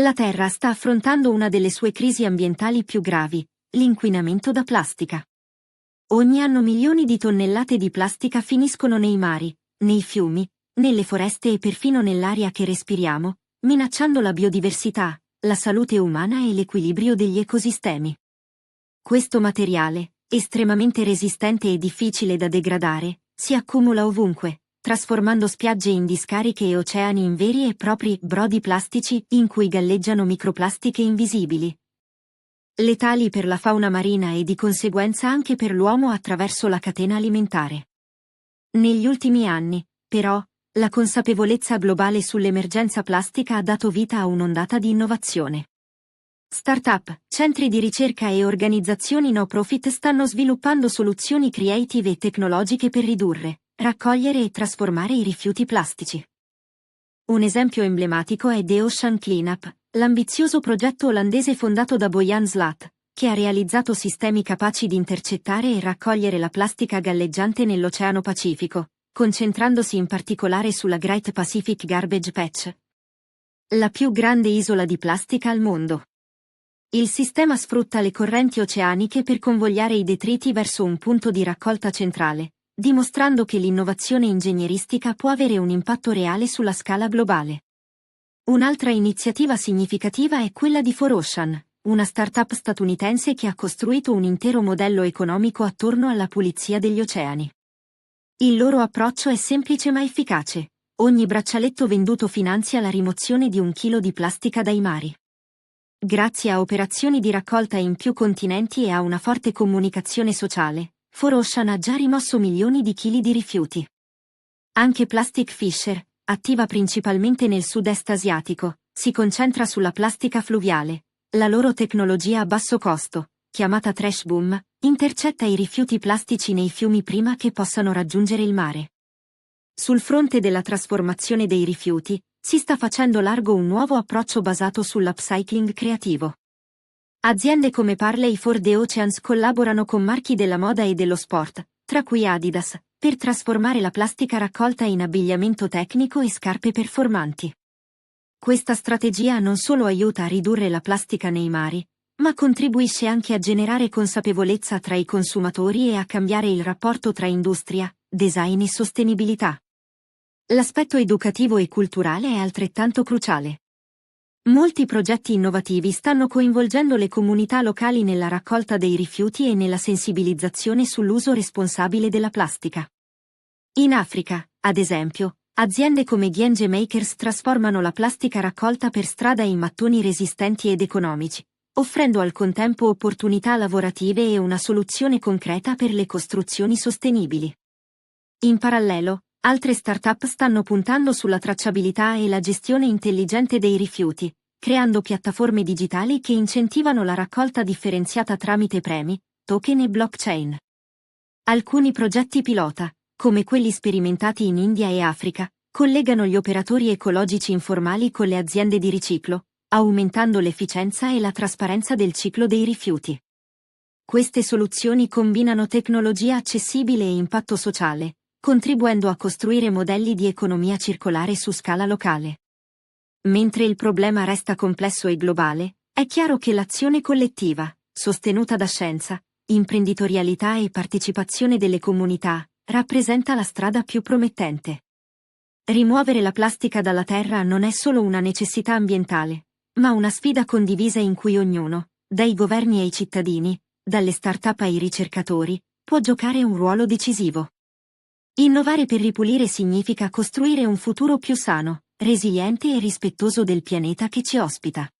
La Terra sta affrontando una delle sue crisi ambientali più gravi, l'inquinamento da plastica. Ogni anno milioni di tonnellate di plastica finiscono nei mari, nei fiumi, nelle foreste e perfino nell'aria che respiriamo, minacciando la biodiversità, la salute umana e l'equilibrio degli ecosistemi. Questo materiale, estremamente resistente e difficile da degradare, si accumula ovunque, trasformando spiagge in discariche e oceani in veri e propri brodi plastici in cui galleggiano microplastiche invisibili, letali per la fauna marina e di conseguenza anche per l'uomo attraverso la catena alimentare. Negli ultimi anni, però, la consapevolezza globale sull'emergenza plastica ha dato vita a un'ondata di innovazione. Start-up, centri di ricerca e organizzazioni no profit stanno sviluppando soluzioni creative e tecnologiche per ridurre, raccogliere e trasformare i rifiuti plastici. Un esempio emblematico è The Ocean Cleanup, l'ambizioso progetto olandese fondato da Boyan Slat, che ha realizzato sistemi capaci di intercettare e raccogliere la plastica galleggiante nell'Oceano Pacifico, concentrandosi in particolare sulla Great Pacific Garbage Patch, la più grande isola di plastica al mondo. Il sistema sfrutta le correnti oceaniche per convogliare i detriti verso un punto di raccolta centrale, dimostrando che l'innovazione ingegneristica può avere un impatto reale sulla scala globale. Un'altra iniziativa significativa è quella di 4Ocean, una startup statunitense che ha costruito un intero modello economico attorno alla pulizia degli oceani. Il loro approccio è semplice ma efficace. Ogni braccialetto venduto finanzia la rimozione di 1 chilo di plastica dai mari. Grazie a operazioni di raccolta in più continenti e a una forte comunicazione sociale, 4Ocean ha già rimosso milioni di chili di rifiuti. Anche Plastic Fisher, attiva principalmente nel sud-est asiatico, si concentra sulla plastica fluviale. La loro tecnologia a basso costo, chiamata Trash Boom, intercetta i rifiuti plastici nei fiumi prima che possano raggiungere il mare. Sul fronte della trasformazione dei rifiuti, si sta facendo largo un nuovo approccio basato sull'upcycling creativo. Aziende come Parley for the Oceans collaborano con marchi della moda e dello sport, tra cui Adidas, per trasformare la plastica raccolta in abbigliamento tecnico e scarpe performanti. Questa strategia non solo aiuta a ridurre la plastica nei mari, ma contribuisce anche a generare consapevolezza tra i consumatori e a cambiare il rapporto tra industria, design e sostenibilità. L'aspetto educativo e culturale è altrettanto cruciale. Molti progetti innovativi stanno coinvolgendo le comunità locali nella raccolta dei rifiuti e nella sensibilizzazione sull'uso responsabile della plastica. In Africa, ad esempio, aziende come Genge Makers trasformano la plastica raccolta per strada in mattoni resistenti ed economici, offrendo al contempo opportunità lavorative e una soluzione concreta per le costruzioni sostenibili. In parallelo, altre start-up stanno puntando sulla tracciabilità e la gestione intelligente dei rifiuti, creando piattaforme digitali che incentivano la raccolta differenziata tramite premi, token e blockchain. Alcuni progetti pilota, come quelli sperimentati in India e Africa, collegano gli operatori ecologici informali con le aziende di riciclo, aumentando l'efficienza e la trasparenza del ciclo dei rifiuti. Queste soluzioni combinano tecnologia accessibile e impatto sociale, contribuendo a costruire modelli di economia circolare su scala locale. Mentre il problema resta complesso e globale, è chiaro che l'azione collettiva, sostenuta da scienza, imprenditorialità e partecipazione delle comunità, rappresenta la strada più promettente. Rimuovere la plastica dalla terra non è solo una necessità ambientale, ma una sfida condivisa in cui ognuno, dai governi ai cittadini, dalle start-up ai ricercatori, può giocare un ruolo decisivo. Innovare per ripulire significa costruire un futuro più sano, resiliente e rispettoso del pianeta che ci ospita.